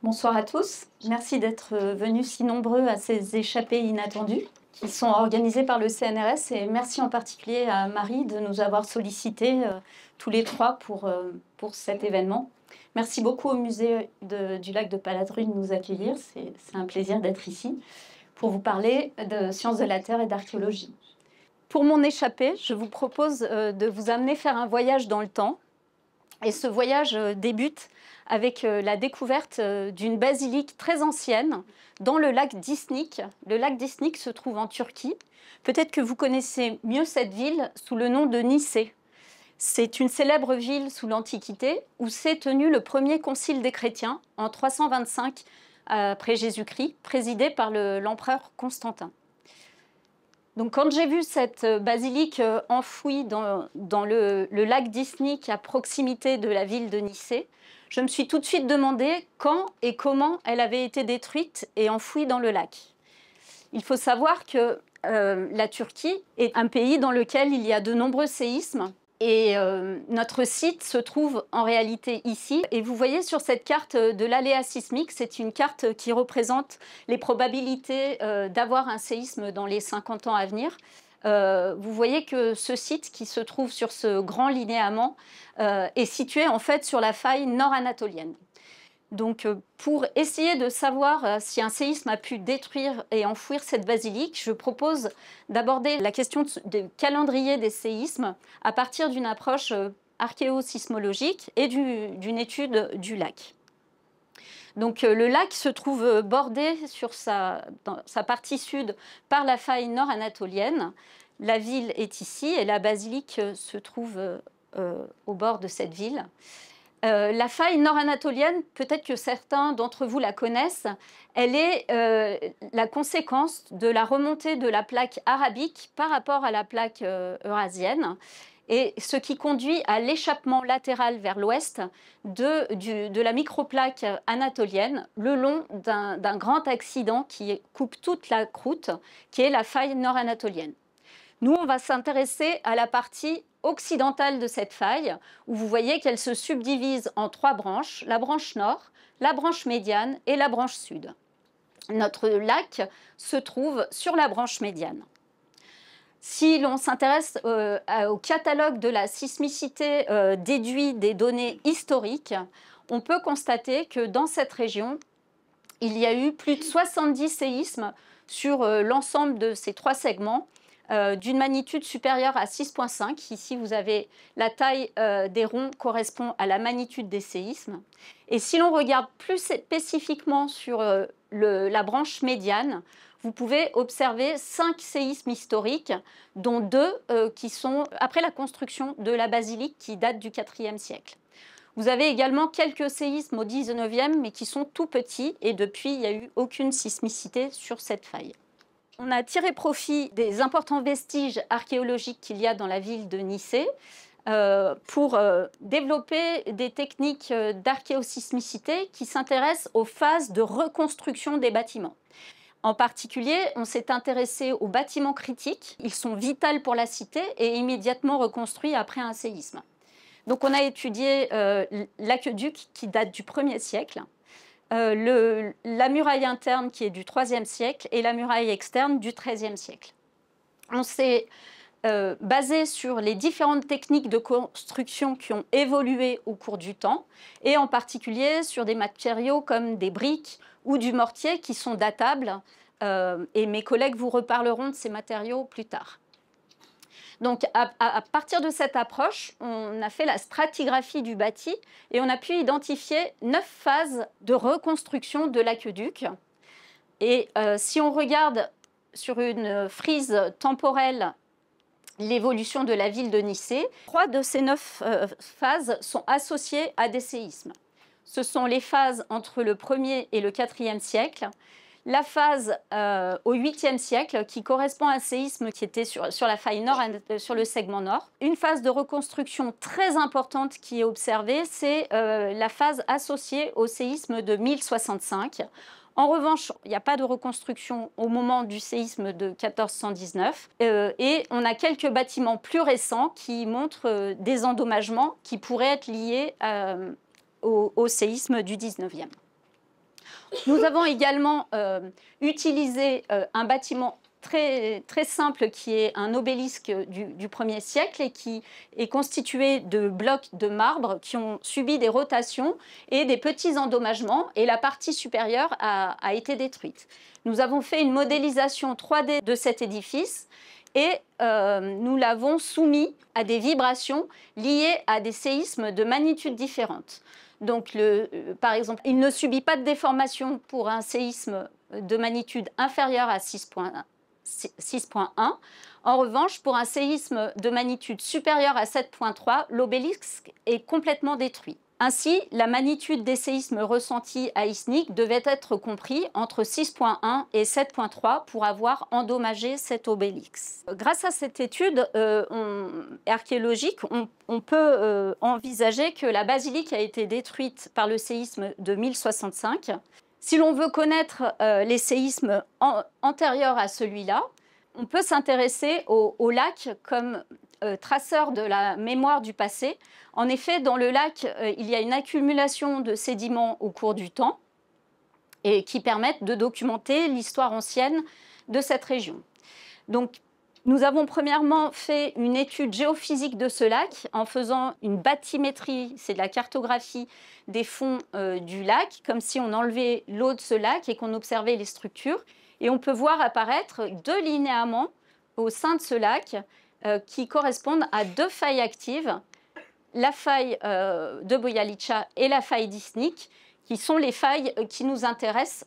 Bonsoir à tous. Merci d'être venus si nombreux à ces échappées inattendues qui sont organisées par le CNRS et merci en particulier à Marie de nous avoir sollicités tous les trois pour cet événement. Merci beaucoup au musée du lac de Paladru de nous accueillir. C'est un plaisir d'être ici pour vous parler de sciences de la Terre et d'archéologie. Pour mon échappée, je vous propose de vous amener faire un voyage dans le temps. Et ce voyage débute avec la découverte d'une basilique très ancienne dans le lac Disnik. Le lac Disnik se trouve en Turquie. Peut-être que vous connaissez mieux cette ville sous le nom de Nicée. C'est une célèbre ville sous l'Antiquité où s'est tenu le premier concile des chrétiens en 325 après Jésus-Christ, présidé par l'empereur Constantin. Donc, quand j'ai vu cette basilique enfouie dans le lac Disnik à proximité de la ville de Nicée, je me suis tout de suite demandé quand et comment elle avait été détruite et enfouie dans le lac. Il faut savoir que la Turquie est un pays dans lequel il y a de nombreux séismes. Et notre site se trouve en réalité ici. Et vous voyez sur cette carte de l'aléa sismique, c'est une carte qui représente les probabilités d'avoir un séisme dans les 50 ans à venir. Vous voyez que ce site qui se trouve sur ce grand linéament est situé en fait sur la faille nord-anatolienne. Donc, pour essayer de savoir si un séisme a pu détruire et enfouir cette basilique, je propose d'aborder la question du calendrier des séismes à partir d'une approche archéosismologique et d'une étude du lac. Donc, le lac se trouve bordé dans sa partie sud par la faille nord-anatolienne. La ville est ici et la basilique se trouve au bord de cette ville. La faille nord-anatolienne, peut-être que certains d'entre vous la connaissent, elle est la conséquence de la remontée de la plaque arabique par rapport à la plaque eurasienne, et ce qui conduit à l'échappement latéral vers l'ouest de la microplaque anatolienne le long d'un grand accident qui coupe toute la croûte, qui est la faille nord-anatolienne. Nous, on va s'intéresser à la partie occidentale de cette faille, où vous voyez qu'elle se subdivise en trois branches, la branche nord, la branche médiane et la branche sud. Notre lac se trouve sur la branche médiane. Si l'on s'intéresse au catalogue de la sismicité déduit des données historiques, on peut constater que dans cette région, il y a eu plus de 70 séismes sur l'ensemble de ces trois segments, d'une magnitude supérieure à 6,5. Ici, vous avez la taille des ronds correspond à la magnitude des séismes. Et si l'on regarde plus spécifiquement sur la branche médiane, vous pouvez observer 5 séismes historiques, dont 2 qui sont après la construction de la basilique qui date du IVe siècle. Vous avez également quelques séismes au XIXe, mais qui sont tout petits, et depuis, il n'y a eu aucune sismicité sur cette faille. On a tiré profit des importants vestiges archéologiques qu'il y a dans la ville de Nicée pour développer des techniques d'archéosismicité qui s'intéressent aux phases de reconstruction des bâtiments. En particulier, on s'est intéressé aux bâtiments critiques. Ils sont vitaux pour la cité et immédiatement reconstruits après un séisme. Donc on a étudié l'aqueduc qui date du 1er siècle, la muraille interne qui est du IIIe siècle et la muraille externe du XIIIe siècle. On s'est basé sur les différentes techniques de construction qui ont évolué au cours du temps et en particulier sur des matériaux comme des briques ou du mortier qui sont datables et mes collègues vous reparleront de ces matériaux plus tard. Donc, à partir de cette approche, on a fait la stratigraphie du bâti et on a pu identifier 9 phases de reconstruction de l'aqueduc. Et si on regarde sur une frise temporelle l'évolution de la ville de Nicée, 3 de ces 9 phases sont associées à des séismes. Ce sont les phases entre le 1er et le 4e siècle, la phase au 8e siècle qui correspond à un séisme qui était sur la faille nord, sur le segment nord. Une phase de reconstruction très importante qui est observée, c'est la phase associée au séisme de 1065. En revanche, il n'y a pas de reconstruction au moment du séisme de 1419 et on a quelques bâtiments plus récents qui montrent des endommagements qui pourraient être liés au séisme du 19e. Nous avons également utilisé un bâtiment très simple qui est un obélisque du 1er siècle et qui est constitué de blocs de marbre qui ont subi des rotations et des petits endommagements, et la partie supérieure a été détruite. Nous avons fait une modélisation 3D de cet édifice et nous l'avons soumis à des vibrations liées à des séismes de magnitudes différentes. Donc, par exemple, il ne subit pas de déformation pour un séisme de magnitude inférieure à 6,1. En revanche, pour un séisme de magnitude supérieure à 7,3, l'obélisque est complètement détruit. Ainsi, la magnitude des séismes ressentis à Isnik devait être compris entre 6,1 et 7,3 pour avoir endommagé cet obélisque. Grâce à cette étude archéologique, on peut envisager que la basilique a été détruite par le séisme de 1065. Si l'on veut connaître les séismes antérieurs à celui-là, on peut s'intéresser au lac comme traceur de la mémoire du passé. En effet, dans le lac, il y a une accumulation de sédiments au cours du temps et qui permettent de documenter l'histoire ancienne de cette région. Donc, nous avons premièrement fait une étude géophysique de ce lac en faisant une bathymétrie, c'est de la cartographie des fonds du lac, comme si on enlevait l'eau de ce lac et qu'on observait les structures. Et on peut voir apparaître 2 linéaments au sein de ce lac qui correspondent à 2 failles actives, la faille de Boyalicha et la faille d'Isnik, qui sont les failles qui nous intéressent,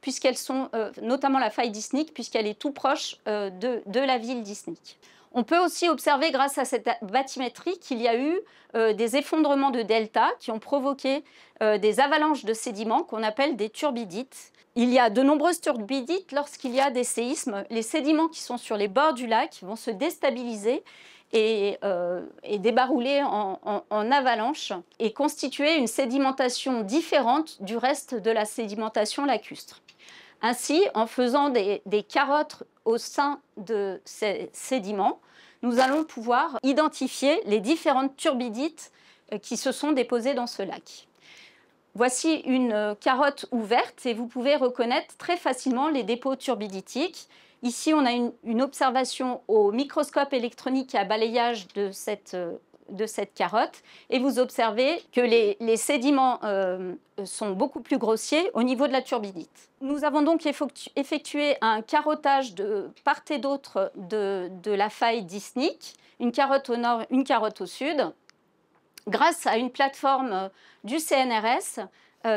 puisqu'elles sont, notamment la faille d'Isnik, puisqu'elle est tout proche de la ville d'Isnik. On peut aussi observer, grâce à cette bathymétrie, qu'il y a eu des effondrements de delta qui ont provoqué des avalanches de sédiments qu'on appelle des turbidites. Il y a de nombreuses turbidites lorsqu'il y a des séismes. Les sédiments qui sont sur les bords du lac vont se déstabiliser et débarrouler en avalanche et constituer une sédimentation différente du reste de la sédimentation lacustre. Ainsi, en faisant des carottes au sein de ces sédiments, nous allons pouvoir identifier les différentes turbidites qui se sont déposées dans ce lac. Voici une carotte ouverte et vous pouvez reconnaître très facilement les dépôts turbiditiques. Ici, on a une observation au microscope électronique à balayage de cette carotte et vous observez que les sédiments sont beaucoup plus grossiers au niveau de la turbidite. Nous avons donc effectué un carottage de part et d'autre de la faille d'Isnik, une carotte au nord, une carotte au sud, grâce à une plateforme du CNRS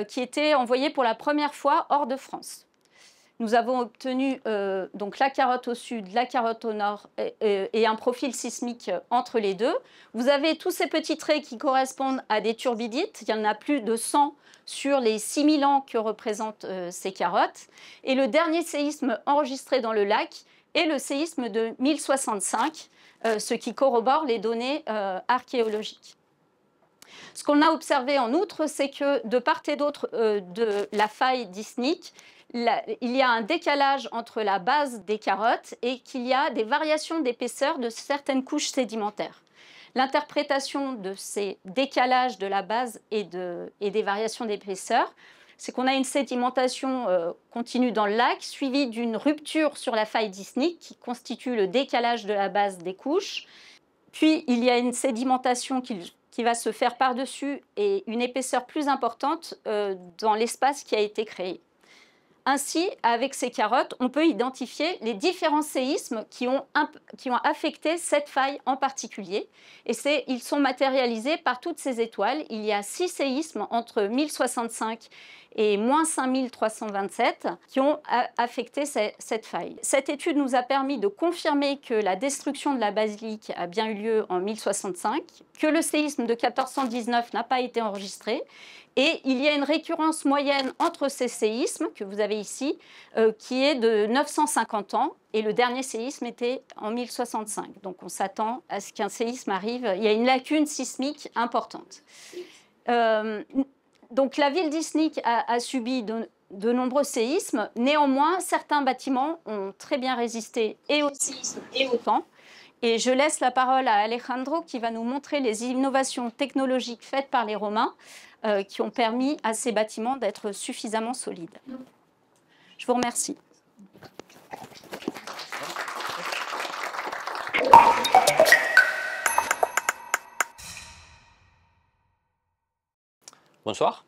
qui était envoyée pour la première fois hors de France. Nous avons obtenu donc la carotte au sud, la carotte au nord et un profil sismique entre les deux. Vous avez tous ces petits traits qui correspondent à des turbidites. Il y en a plus de 100 sur les 6000 ans que représentent ces carottes. Et le dernier séisme enregistré dans le lac est le séisme de 1065, ce qui corrobore les données archéologiques. Ce qu'on a observé en outre, c'est que de part et d'autre de la faille d'Isnik, il y a un décalage entre la base des carottes et qu'il y a des variations d'épaisseur de certaines couches sédimentaires. L'interprétation de ces décalages de la base et des variations d'épaisseur, c'est qu'on a une sédimentation continue dans le lac, suivie d'une rupture sur la faille d'Isnik qui constitue le décalage de la base des couches. Puis il y a une sédimentation qui va se faire par-dessus et une épaisseur plus importante dans l'espace qui a été créé. Ainsi, avec ces carottes, on peut identifier les différents séismes qui ont affecté cette faille en particulier. Et ils sont matérialisés par toutes ces étoiles. Il y a 6 séismes entre 1065 et moins 5327 qui ont affecté cette faille. Cette étude nous a permis de confirmer que la destruction de la basilique a bien eu lieu en 1065, que le séisme de 1419 n'a pas été enregistré. Et il y a une récurrence moyenne entre ces séismes, que vous avez ici, qui est de 950 ans. Et le dernier séisme était en 1065. Donc on s'attend à ce qu'un séisme arrive. Il y a une lacune sismique importante. Donc la ville d'Isnik a subi de nombreux séismes. Néanmoins, certains bâtiments ont très bien résisté et au séisme et au temps. Et je laisse la parole à Alejandro qui va nous montrer les innovations technologiques faites par les Romains qui ont permis à ces bâtiments d'être suffisamment solides. Je vous remercie. Bonsoir.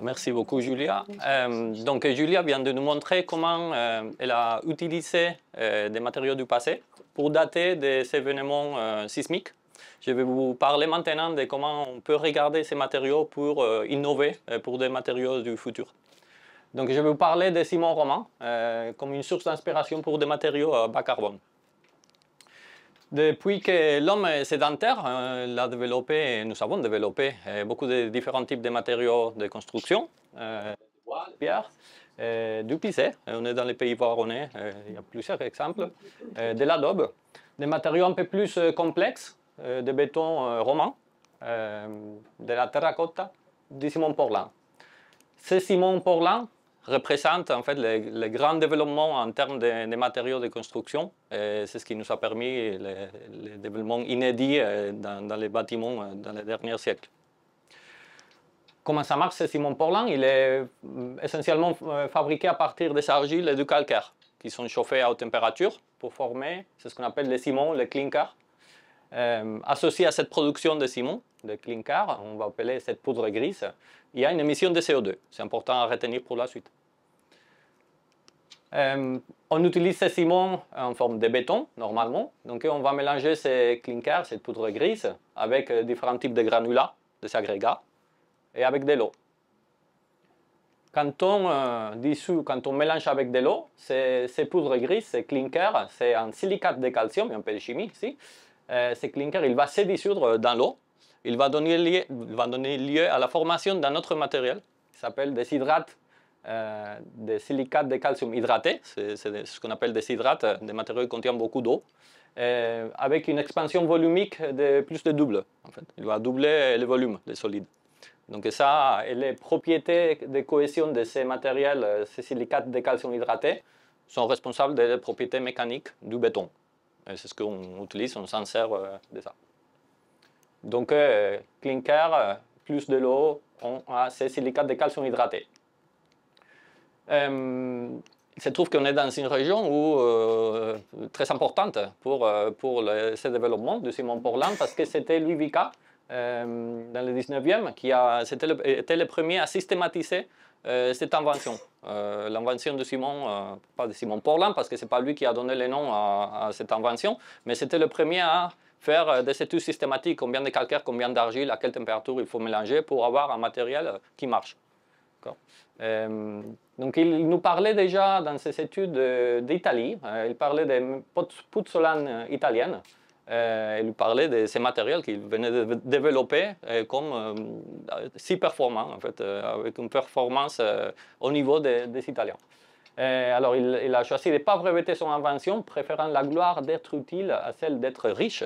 Merci beaucoup, Julia. Donc, Julia vient de nous montrer comment elle a utilisé des matériaux du passé pour dater des événements sismiques. Je vais vous parler maintenant de comment on peut regarder ces matériaux pour innover pour des matériaux du futur. Donc, je vais vous parler des ciments romains comme une source d'inspiration pour des matériaux bas carbone. Depuis que l'homme est sédentaire, nous avons développé beaucoup de différents types de matériaux de construction, du bois, de pierre, du pissé, on est dans les pays varonnais, il y a plusieurs exemples, de l'adobe, des matériaux un peu plus complexes, de béton roman, de la terracotta, du ciment portland. Ces ciments portland représente en fait le grand développement en termes de matériaux de construction. C'est ce qui nous a permis le développement inédit dans les bâtiments dans les derniers siècles. Comment ça marche ce ciment portland? Il est essentiellement fabriqué à partir des argiles et du calcaire qui sont chauffés à haute température pour former ce qu'on appelle les ciments, les clinkers. Associé à cette production de ciment, de clinker, on va appeler cette poudre grise, il y a une émission de CO2. C'est important à retenir pour la suite. On utilise ces ciments en forme de béton, normalement. Donc on va mélanger ces clinkers, cette poudre grise, avec différents types de granulats, des agrégats, et avec de l'eau. Quand on mélange avec de l'eau, ces poudres grises, ces clinkers, c'est un silicate de calcium, il y a un peu de chimie ici. Ce clinker, il va se dissoudre dans l'eau. Il va donner lieu à la formation d'un autre matériel qui s'appelle des hydrates, des silicates de calcium hydratés. C'est ce qu'on appelle des hydrates, des matériaux qui contiennent beaucoup d'eau, avec une expansion volumique de plus de double. En fait. Il va doubler le volume des solides. Donc ça, et les propriétés de cohésion de ces matériels, ces silicates de calcium hydratés, sont responsables des propriétés mécaniques du béton. C'est ce qu'on utilise, on s'en sert de ça. Donc, clinker, plus de l'eau, on a ces silicates de calcium hydratés. Il se trouve qu'on est dans une région très importante pour ce développement du ciment portland parce que c'était Louis Vicat, dans le 19e, qui était le premier à systématiser cette invention. L'invention du ciment, pas du ciment portland, parce que ce n'est pas lui qui a donné le nom à cette invention, mais c'était le premier à faire des études systématiques, combien de calcaire, combien d'argile, à quelle température il faut mélanger pour avoir un matériel qui marche. Donc il nous parlait déjà dans ses études d'Italie, il parlait des puzzolane italiennes. Il parlait de ces matériels qu'il venait de développer comme si performants, en fait, avec une performance au niveau des Italiens. Alors il a choisi de ne pas breveter son invention, préférant la gloire d'être utile à celle d'être riche.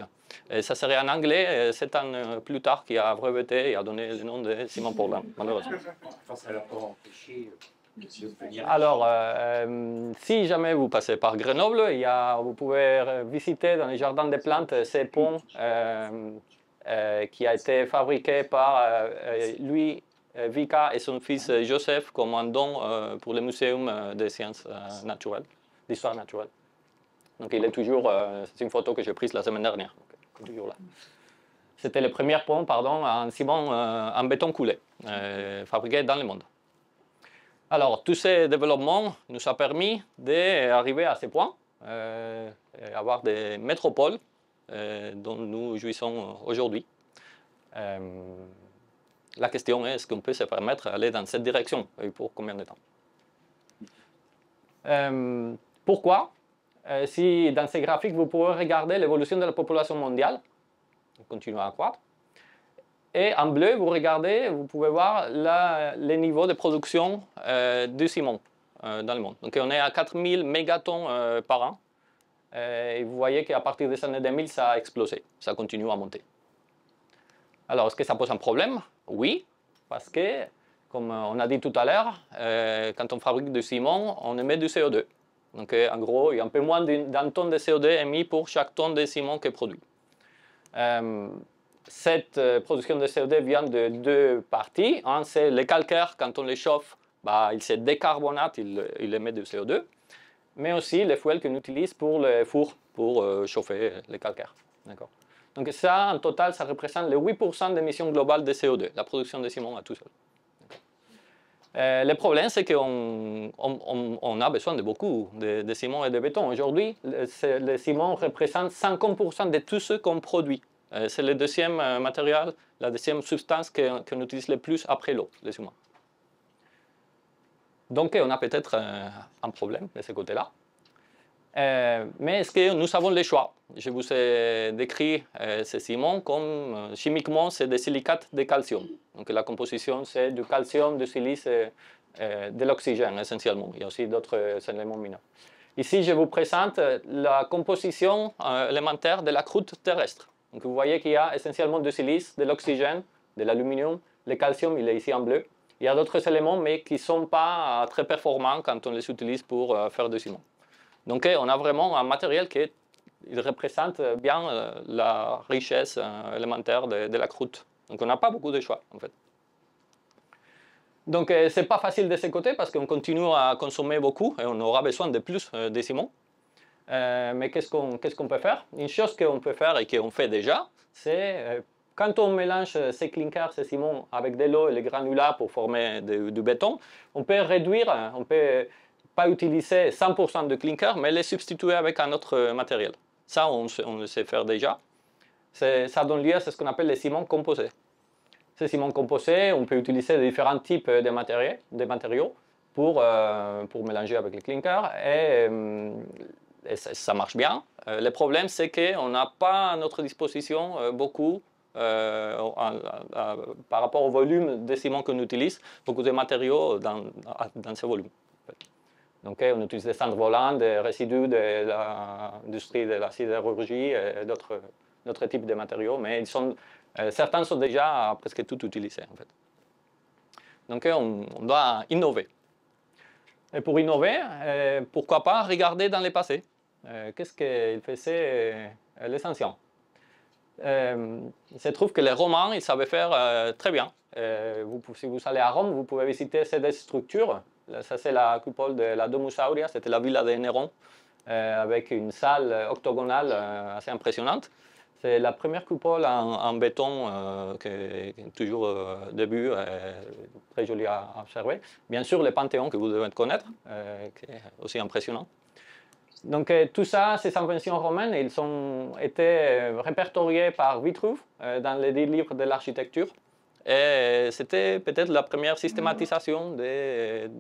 Et ça serait en anglais, 7 ans plus tard, qu'il a breveté et a donné le nom de ciment portland, malheureusement. Alors, si jamais vous passez par Grenoble, vous pouvez visiter dans les jardins des plantes ces ponts qui a été fabriqué par Louis Vicat et son fils Joseph comme un don pour le Muséum des sciences naturelles, d'histoire naturelle. Donc il est toujours, c'est une photo que j'ai prise la semaine dernière, donc, toujours là. C'était le premier pont, en ciment, en béton coulé, fabriqué dans le monde. Alors, tous ces développements nous ont permis d'arriver à ce point, avoir des métropoles dont nous jouissons aujourd'hui. La question est, est-ce qu'on peut se permettre d'aller dans cette direction et pour combien de temps? Pourquoi? Si dans ces graphiques, vous pouvez regarder l'évolution de la population mondiale, on continue à croître. Et en bleu, vous pouvez voir les niveaux de production du ciment dans le monde. Donc on est à 4000 mégatonnes par an. Et vous voyez qu'à partir des années 2000, ça a explosé. Ça continue à monter. Alors, est-ce que ça pose un problème? Oui, parce que, comme on a dit tout à l'heure, quand on fabrique du ciment, on émet du CO2. Donc, en gros, il y a un peu moins d'un tonne de CO2 émis pour chaque tonne de ciment qui est produit. Cette production de CO2 vient de deux parties. Un, c'est le calcaire, quand on le chauffe, il se décarbonate, il émet du CO2. Mais aussi les fuels qu'on utilise pour le four, pour chauffer le calcaire. Donc ça, en total, ça représente le 8% d'émissions globales de CO2, la production de ciment à tout seul. Le problème, c'est qu'on a besoin de beaucoup de ciment et de béton. Aujourd'hui, le ciment représente 50% de tout ce qu'on produit. C'est le deuxième matériel, la deuxième substance qu'on utilise le plus après l'eau, le ciment. Donc, on a peut-être un problème de ce côté-là. Mais est-ce que nous avons le choix? Je vous ai décrit ce ciment comme chimiquement c'est des silicates de calcium. Donc la composition c'est du calcium, du silice et de l'oxygène essentiellement. Il y a aussi d'autres éléments mineurs. Ici je vous présente la composition élémentaire de la croûte terrestre. Donc vous voyez qu'il y a essentiellement du silice, de l'oxygène, de l'aluminium. Le calcium il est ici en bleu. Il y a d'autres éléments mais qui ne sont pas très performants quand on les utilise pour faire du ciment. Donc on a vraiment un matériel qui représente bien la richesse élémentaire de la croûte. Donc on n'a pas beaucoup de choix en fait. Donc ce n'est pas facile de ce côté parce qu'on continue à consommer beaucoup et on aura besoin de plus de ciment. Mais qu'est-ce qu'on peut faire? Une chose qu'on peut faire et qu'on fait déjà, c'est quand on mélange ces clinkers, ces ciments avec de l'eau et les granulats pour former du béton, on peut réduire, on peut pas utiliser 100% de clinker, mais les substituer avec un autre matériel. Ça, on le sait faire déjà. Ça donne lieu à ce qu'on appelle les ciments composés. Ces ciments composés, on peut utiliser différents types de matériaux pour mélanger avec les clinkers et ça marche bien. Le problème, c'est qu'on n'a pas à notre disposition beaucoup, par rapport au volume de ciment qu'on utilise, beaucoup de matériaux dans ce volume. Donc, on utilise des cendres volantes, des résidus de l'industrie de la sidérurgie et d'autres types de matériaux, mais certains sont déjà presque tous utilisés en fait. Donc, on doit innover. Et pour innover, pourquoi pas regarder dans le passé? Qu'est-ce qu'ils faisaient les anciens? Il se trouve que les Romains, ils savaient faire très bien. Si vous allez à Rome, vous pouvez visiter ces structures. Ça, c'est la coupole de la Domus Aurea, c'était la villa de Néron, avec une salle octogonale assez impressionnante. C'est la première coupole en béton qui est toujours début, très jolie à observer. Bien sûr, le Panthéon que vous devez connaître, qui est aussi impressionnant. Donc tout ça, ces inventions romaines, ils ont été répertoriés par Vitruve dans les 10 livres de l'architecture. Et c'était peut-être la première systématisation de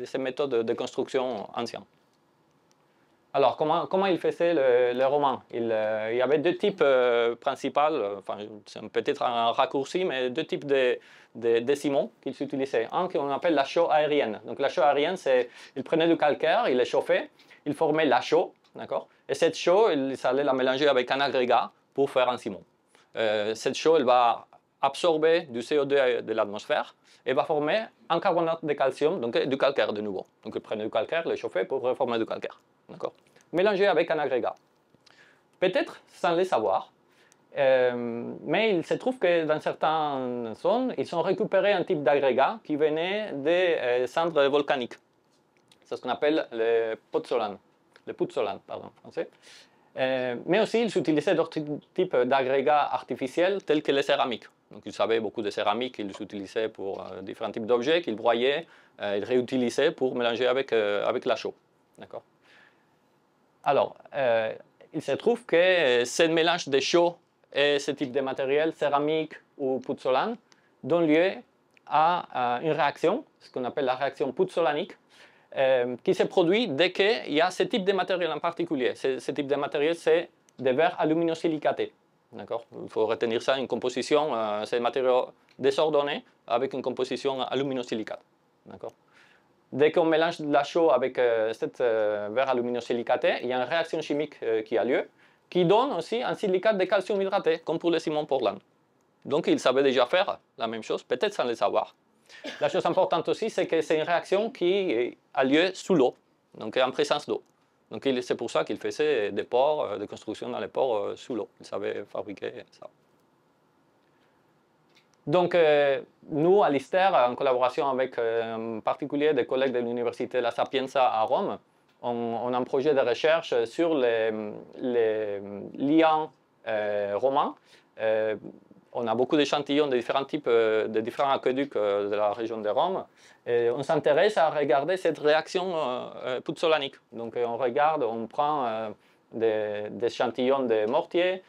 ces méthodes de construction anciennes. Alors, comment ils faisaient les Romains? Il y avait deux types principaux, enfin, c'est peut-être un raccourci, mais deux types de ciments qu'ils utilisaient. Un qu'on appelle la chaux aérienne. Donc la chaux aérienne, c'est ils prenaient du calcaire, ils les chauffaient, ils formaient la chaux, d'accord? Et cette chaux, ils allaient la mélanger avec un agrégat pour faire un ciment. Cette chaux, elle va absorber du CO2 de l'atmosphère et va former un carbonate de calcium, donc du calcaire de nouveau. Donc ils prenaient du calcaire, le chauffaient pour reformer du calcaire. Mélangé avec un agrégat. Peut-être sans le savoir, mais il se trouve que dans certaines zones, ils ont récupéré un type d'agrégat qui venait des cendres volcaniques. C'est ce qu'on appelle le pozzolan, pardon, en français. Mais aussi, ils utilisaient d'autres types d'agrégats artificiels tels que les céramiques. Donc, ils savaient beaucoup de céramiques qu'ils utilisaient pour différents types d'objets qu'ils broyaient, ils réutilisaient pour mélanger avec la chaux. D'accord. Alors, il se trouve que ce mélange de chaux et ce type de matériel, céramique ou pozzolan, donne lieu à une réaction, ce qu'on appelle la réaction pozzolanique, qui se produit dès qu'il y a ce type de matériel en particulier. Ce type de matériel, c'est des verres aluminosilicatés. Il faut retenir ça, une composition, c'est un matériau désordonné avec une composition aluminosilicate. Dès qu'on mélange de la chaux avec cette verre aluminosilicaté, il y a une réaction chimique qui a lieu, qui donne aussi un silicate de calcium hydraté, comme pour le ciment Portland. Donc ils savaient déjà faire la même chose, peut-être sans le savoir. La chose importante aussi, c'est que c'est une réaction qui a lieu sous l'eau, donc en présence d'eau. Donc c'est pour ça qu'il faisait des ports, des constructions dans les ports sous l'eau. Il savait fabriquer ça. Donc, nous, à l'ISTER, en collaboration avec en particulier des collègues de l'Université La Sapienza à Rome, on a un projet de recherche sur les liants romains. On a beaucoup d'échantillons de différents types, de différents aqueducs de la région de Rome. Et on s'intéresse à regarder cette réaction puzzolanique. Donc, on regarde, on prend des échantillons de mortier.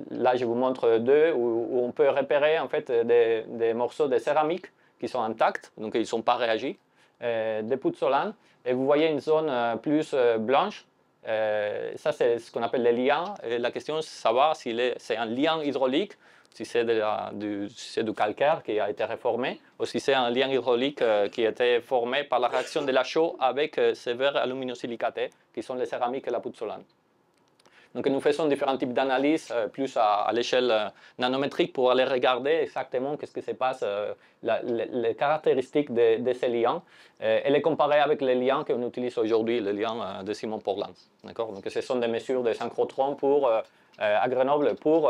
Là, je vous montre deux où on peut repérer en fait des morceaux de céramique qui sont intacts, donc ils ne sont pas réagis, des puzzolane. Et vous voyez une zone plus blanche. Ça, c'est ce qu'on appelle les liants. Et la question, c'est de savoir si c'est un liant hydraulique, si c'est du calcaire qui a été réformé, ou si c'est un liant hydraulique qui a été formé par la réaction de la chaux avec ces verres aluminosilicatés, qui sont les céramiques et la puzzolane. Donc nous faisons différents types d'analyses, plus à l'échelle nanométrique, pour aller regarder exactement qu'est-ce qui se passe, les caractéristiques de ces liants, et les comparer avec les liants qu'on utilise aujourd'hui, les liants de Simon Portland. Donc ce sont des mesures de synchrotron à Grenoble pour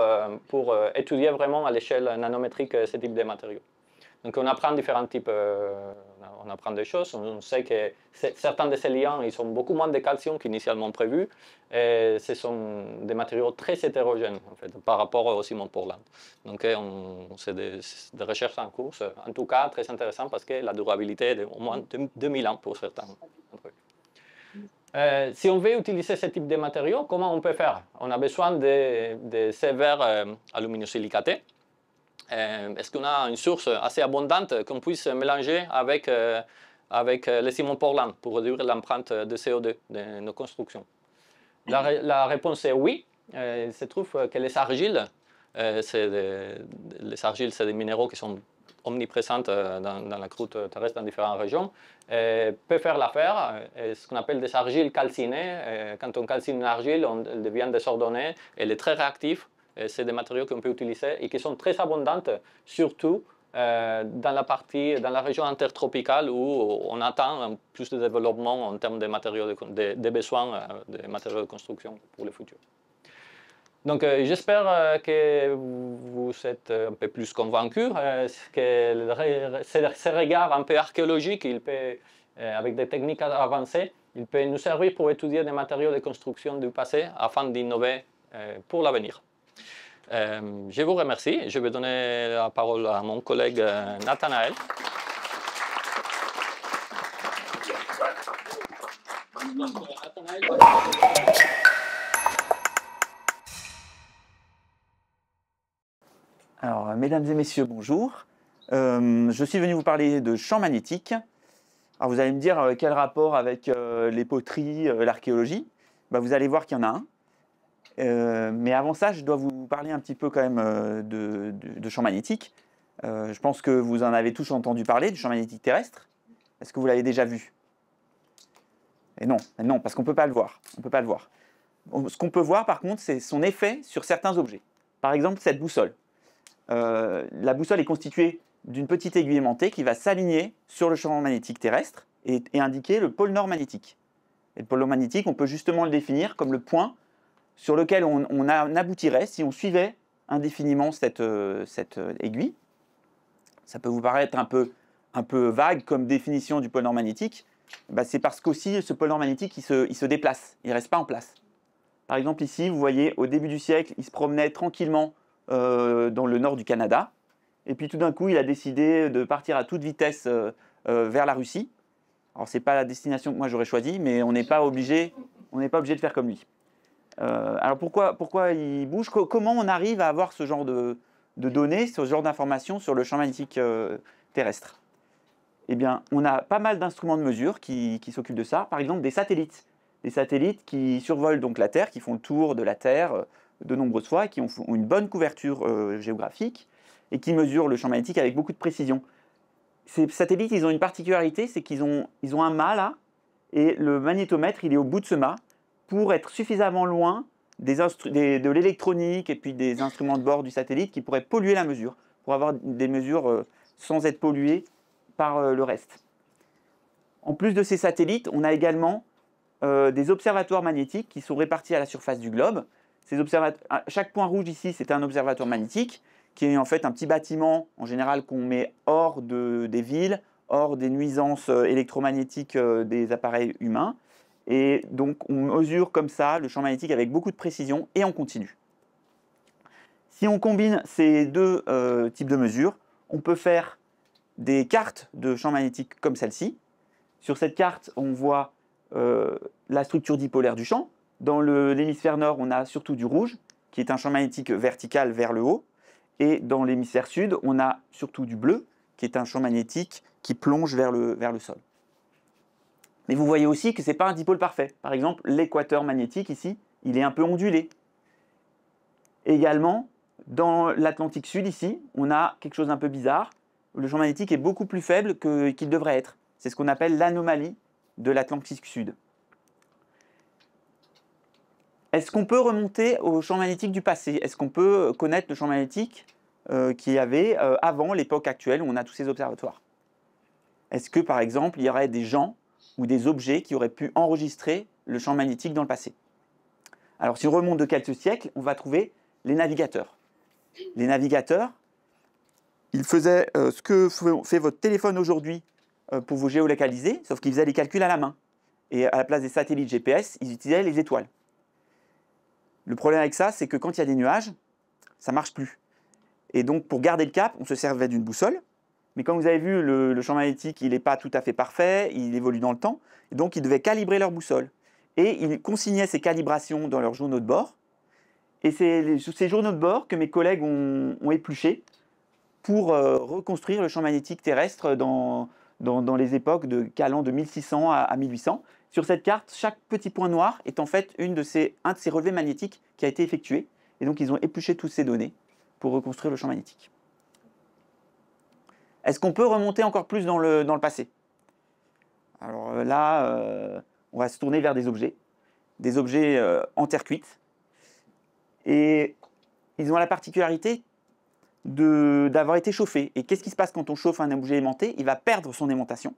étudier vraiment à l'échelle nanométrique ce type de matériaux. Donc on apprend différents types, on apprend des choses. On sait que certains de ces liants, ils ont beaucoup moins de calcium qu'initialement prévu. Et ce sont des matériaux très hétérogènes en fait, par rapport au Simon Portland. Donc c'est des recherches en cours, en tout cas très intéressant parce que la durabilité est d'au moins 2000 ans pour certains. Si on veut utiliser ce type de matériaux, comment on peut faire? On a besoin de ces verres aluminosilicatés. Est-ce qu'on a une source assez abondante qu'on puisse mélanger avec le Simon Portland pour réduire l'empreinte de CO2 de nos constructions? La réponse est oui. Il se trouve que les argiles, c'est des minéraux qui sont omniprésents dans la croûte terrestre dans différentes régions, peuvent faire l'affaire. Ce qu'on appelle des argiles calcinées. Quand on calcine une argile, elle devient désordonnée, elle est très réactive. C'est des matériaux qu'on peut utiliser et qui sont très abondantes, surtout dans la région intertropicale où on attend plus de développement en termes de matériaux de besoins de matériaux de construction pour le futur. Donc j'espère que vous êtes un peu plus convaincus que ce regard un peu archéologique, avec des techniques avancées, il peut nous servir pour étudier des matériaux de construction du passé afin d'innover pour l'avenir. Je vous remercie. Je vais donner la parole à mon collègue Nathanaël. Alors, mesdames et messieurs, bonjour. Je suis venu vous parler de champs magnétiques. Alors, vous allez me dire quel rapport avec les poteries, l'archéologie. Vous allez voir qu'il y en a un. Mais avant ça, je dois vous parler un petit peu quand même de champs magnétiques. Je pense que vous en avez tous entendu parler, du champ magnétique terrestre. Est-ce que vous l'avez déjà vu? Et non, parce qu'on ne peut pas le voir. On peut pas le voir. Ce qu'on peut voir, par contre, c'est son effet sur certains objets. Par exemple, cette boussole. La boussole est constituée d'une petite aiguille aimantée qui va s'aligner sur le champ magnétique terrestre et indiquer le pôle nord magnétique. Et le pôle nord magnétique, on peut justement le définir comme le point sur lequel on aboutirait si on suivait indéfiniment cette aiguille. Ça peut vous paraître un peu vague comme définition du pôle nord magnétique. C'est parce qu'aussi ce pôle nord magnétique il se déplace, il ne reste pas en place. Par exemple ici, vous voyez, au début du siècle, il se promenait tranquillement dans le nord du Canada. Et puis tout d'un coup, il a décidé de partir à toute vitesse vers la Russie. Alors ce n'est pas la destination que moi j'aurais choisie, mais on n'est pas obligé de faire comme lui. Alors pourquoi il bouge? Comment on arrive à avoir ce genre de données, ce genre d'informations sur le champ magnétique terrestre? Eh bien, on a pas mal d'instruments de mesure qui s'occupent de ça. Par exemple, des satellites. Des satellites qui survolent donc la Terre, qui font le tour de la Terre de nombreuses fois, et qui ont une bonne couverture géographique et qui mesurent le champ magnétique avec beaucoup de précision. Ces satellites, ils ont une particularité, c'est qu'ils ont un mât là, et le magnétomètre, il est au bout de ce mât, pour être suffisamment loin de l'électronique et puis des instruments de bord du satellite qui pourraient polluer la mesure, pour avoir des mesures sans être polluées par le reste. En plus de ces satellites, on a également des observatoires magnétiques qui sont répartis à la surface du globe. Chaque point rouge ici, c'est un observatoire magnétique qui est en fait un petit bâtiment, en général, qu'on met hors des villes, hors des nuisances électromagnétiques des appareils humains. Et donc, on mesure comme ça le champ magnétique avec beaucoup de précision et en continu. Si on combine ces deux types de mesures, on peut faire des cartes de champ magnétique comme celle-ci. Sur cette carte, on voit la structure dipolaire du champ. Dans l'hémisphère nord, on a surtout du rouge, qui est un champ magnétique vertical vers le haut. Et dans l'hémisphère sud, on a surtout du bleu, qui est un champ magnétique qui plonge vers le sol. Mais vous voyez aussi que ce n'est pas un dipôle parfait. Par exemple, l'équateur magnétique, ici, il est un peu ondulé. Également, dans l'Atlantique Sud, ici, on a quelque chose d'un peu bizarre. Le champ magnétique est beaucoup plus faible qu'il devrait être. C'est ce qu'on appelle l'anomalie de l'Atlantique Sud. Est-ce qu'on peut remonter au champ magnétique du passé? Est-ce qu'on peut connaître le champ magnétique qu'il y avait avant l'époque actuelle où on a tous ces observatoires? Est-ce que, par exemple, il y aurait des gens ou des objets qui auraient pu enregistrer le champ magnétique dans le passé? Alors, si on remonte de quelques siècles, on va trouver les navigateurs. Les navigateurs, ils faisaient ce que fait votre téléphone aujourd'hui pour vous géolocaliser, sauf qu'ils faisaient les calculs à la main. Et à la place des satellites GPS, ils utilisaient les étoiles. Le problème avec ça, c'est que quand il y a des nuages, ça ne marche plus. Et donc, pour garder le cap, on se servait d'une boussole. Mais comme vous avez vu, le champ magnétique, il n'est pas tout à fait parfait, il évolue dans le temps. Et donc, ils devaient calibrer leur boussole. Et ils consignaient ces calibrations dans leurs journaux de bord. Et c'est ces journaux de bord que mes collègues ont épluchés pour reconstruire le champ magnétique terrestre dans les époques allant de 1600 à 1800. Sur cette carte, chaque petit point noir est en fait un de ces relevés magnétiques qui a été effectué. Et donc, ils ont épluché toutes ces données pour reconstruire le champ magnétique. Est-ce qu'on peut remonter encore plus dans le passé? Alors là, on va se tourner vers des objets en terre cuite. Et ils ont la particularité d'avoir été chauffés. Et qu'est-ce qui se passe quand on chauffe un objet aimanté? Il va perdre son aimantation.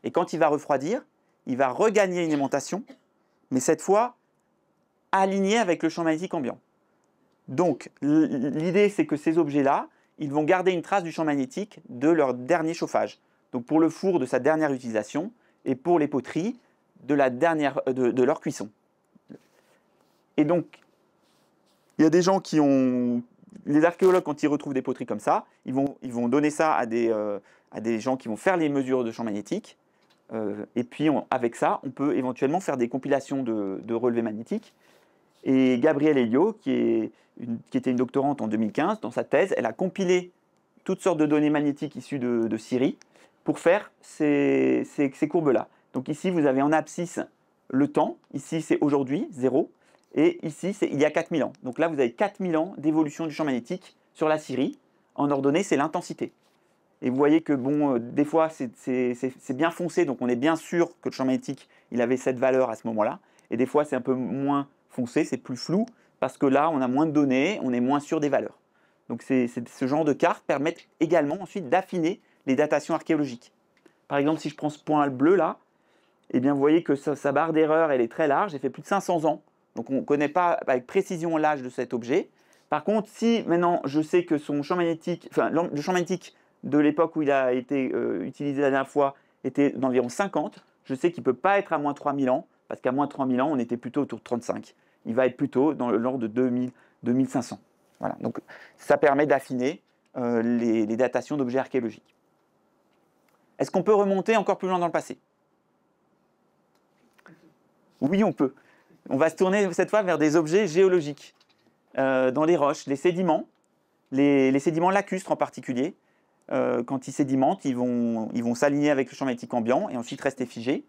Et quand il va refroidir, il va regagner une aimantation, mais cette fois alignée avec le champ magnétique ambiant. Donc, l'idée, c'est que ces objets-là, ils vont garder une trace du champ magnétique de leur dernier chauffage. Donc, pour le four de sa dernière utilisation et pour les poteries de leur cuisson. Et donc, il y a des gens qui ont... Les archéologues, quand ils retrouvent des poteries comme ça, ils vont donner ça à des gens qui vont faire les mesures de champ magnétique. Et puis, avec ça, on peut éventuellement faire des compilations de relevés magnétiques. Et Gabrielle Elio, qui était une doctorante en 2015, dans sa thèse, elle a compilé toutes sortes de données magnétiques issues de Syrie pour faire ces courbes-là. Donc ici, vous avez en abscisse le temps. Ici, c'est aujourd'hui, 0. Et ici, c'est il y a 4000 ans. Donc là, vous avez 4000 ans d'évolution du champ magnétique sur la Syrie. En ordonnée, c'est l'intensité. Et vous voyez que, bon, des fois, c'est bien foncé, donc on est bien sûr que le champ magnétique, il avait cette valeur à ce moment-là. Et des fois, c'est un peu moins foncé, c'est plus flou, parce que là, on a moins de données, on est moins sûr des valeurs. Donc ce genre de cartes permettent également ensuite d'affiner les datations archéologiques. Par exemple, si je prends ce point bleu là, eh bien, vous voyez que sa barre d'erreur, elle est très large, elle fait plus de 500 ans. Donc on ne connaît pas avec précision l'âge de cet objet. Par contre, si maintenant je sais que son champ magnétique, enfin le champ magnétique de l'époque où il a été utilisé la dernière fois était d'environ 50, je sais qu'il ne peut pas être à moins 3000 ans, parce qu'à moins 3000 ans, on était plutôt autour de 35. Il va être plutôt dans l'ordre de 2000, 2500. Voilà. Donc ça permet d'affiner les datations d'objets archéologiques. Est-ce qu'on peut remonter encore plus loin dans le passé? Oui, on peut. On va se tourner cette fois vers des objets géologiques. Dans les roches, les sédiments lacustres en particulier, quand ils sédimentent, ils vont s'aligner avec le champ magnétique ambiant et ensuite rester figés.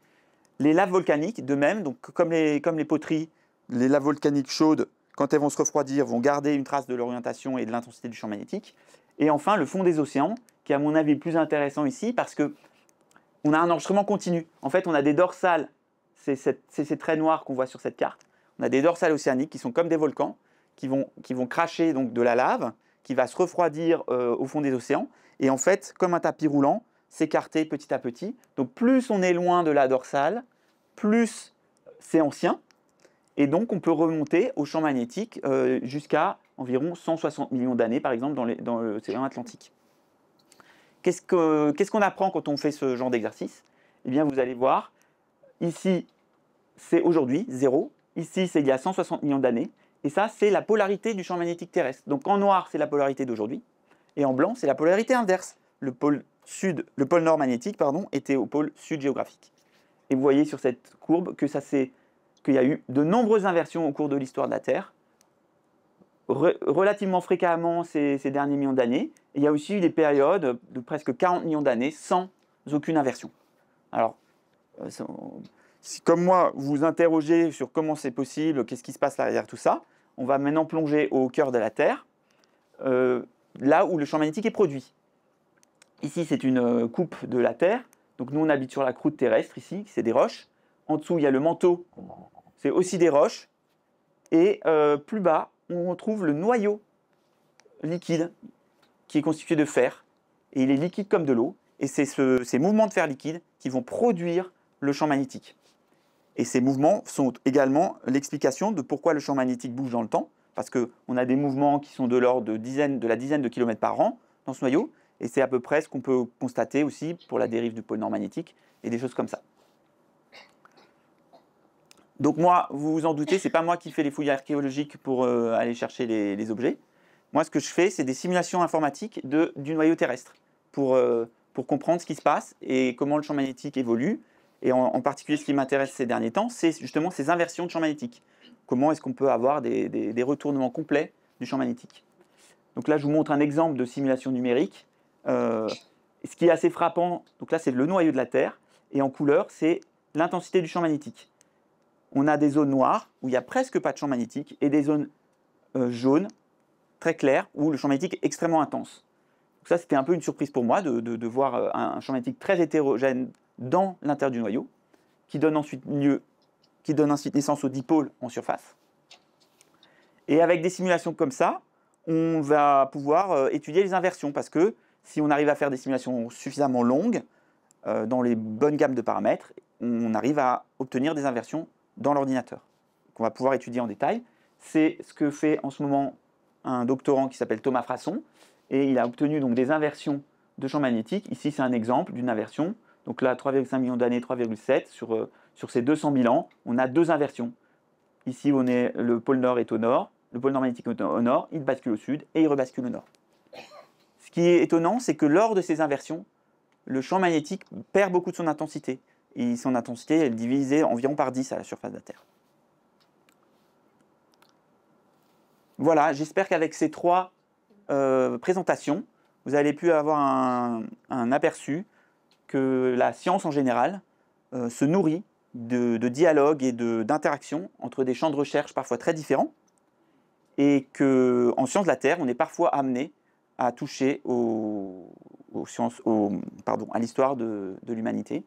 Les laves volcaniques, de même, donc comme les poteries, les laves volcaniques chaudes, quand elles vont se refroidir, vont garder une trace de l'orientation et de l'intensité du champ magnétique. Et enfin, le fond des océans, qui est à mon avis le plus intéressant ici, parce qu'on a un enregistrement continu. En fait, on a des dorsales, c'est ces traits noirs qu'on voit sur cette carte. On a des dorsales océaniques qui sont comme des volcans, qui vont cracher donc, de la lave, qui va se refroidir au fond des océans, et en fait, comme un tapis roulant, s'écarter petit à petit. Donc plus on est loin de la dorsale, plus c'est ancien. Et donc, on peut remonter au champ magnétique jusqu'à environ 160 millions d'années, par exemple, dans l'océan Atlantique. Qu'est-ce qu'on apprend quand on fait ce genre d'exercice? Eh bien, vous allez voir, ici, c'est aujourd'hui, 0. Ici, c'est il y a 160 millions d'années. Et ça, c'est la polarité du champ magnétique terrestre. Donc, en noir, c'est la polarité d'aujourd'hui. Et en blanc, c'est la polarité inverse. Le pôle nord magnétique, pardon, était au pôle sud géographique. Et vous voyez sur cette courbe qu'il y a eu de nombreuses inversions au cours de l'histoire de la Terre, relativement fréquemment ces derniers millions d'années. Il y a aussi eu des périodes de presque 40 millions d'années sans aucune inversion. Alors, si comme moi, vous vous interrogez sur comment c'est possible, qu'est-ce qui se passe derrière tout ça, on va maintenant plonger au cœur de la Terre, là où le champ magnétique est produit. Ici, c'est une coupe de la Terre. Donc nous, on habite sur la croûte terrestre, ici, c'est des roches. En dessous, il y a le manteau, c'est aussi des roches. Et plus bas, on retrouve le noyau liquide qui est constitué de fer. Et il est liquide comme de l'eau. Et c'est ces mouvements de fer liquide qui vont produire le champ magnétique. Et ces mouvements sont également l'explication de pourquoi le champ magnétique bouge dans le temps. Parce qu'on a des mouvements qui sont de l'ordre de la dizaine de kilomètres par an dans ce noyau. Et c'est à peu près ce qu'on peut constater aussi pour la dérive du pôle nord magnétique et des choses comme ça. Donc moi, vous vous en doutez, ce n'est pas moi qui fais les fouilles archéologiques pour aller chercher les objets. Moi, ce que je fais, c'est des simulations informatiques du noyau terrestre pour comprendre ce qui se passe et comment le champ magnétique évolue. Et en particulier, ce qui m'intéresse ces derniers temps, c'est justement ces inversions de champ magnétique. Comment est-ce qu'on peut avoir des retournements complets du champ magnétique. Donc là, je vous montre un exemple de simulation numérique. Ce qui est assez frappant, donc là c'est le noyau de la Terre, et en couleur c'est l'intensité du champ magnétique. On a des zones noires où il n'y a presque pas de champ magnétique, et des zones jaunes, très claires, où le champ magnétique est extrêmement intense. Donc ça c'était un peu une surprise pour moi de voir un champ magnétique très hétérogène dans l'intérieur du noyau, qui donne ensuite naissance aux dipôles en surface. Et avec des simulations comme ça, on va pouvoir étudier les inversions, parce que si on arrive à faire des simulations suffisamment longues, dans les bonnes gammes de paramètres, on arrive à obtenir des inversions dans l'ordinateur, qu'on va pouvoir étudier en détail. C'est ce que fait en ce moment un doctorant qui s'appelle Thomas Frasson, et il a obtenu donc des inversions de champs magnétiques. Ici, c'est un exemple d'une inversion. Donc là, 3,5 millions d'années, 3,7. Sur ces 200 000 ans, on a deux inversions. Ici, le pôle nord est au nord, le pôle nord magnétique est au nord, il bascule au sud et il rebascule au nord. Ce qui est étonnant, c'est que lors de ces inversions, le champ magnétique perd beaucoup de son intensité. Et son intensité est divisée environ par 10 à la surface de la Terre. Voilà, j'espère qu'avec ces trois présentations, vous avez pu avoir un aperçu que la science en général se nourrit de dialogues et d'interactions entre des champs de recherche parfois très différents, et qu'en sciences de la Terre, on est parfois amené à toucher à l'histoire de l'humanité.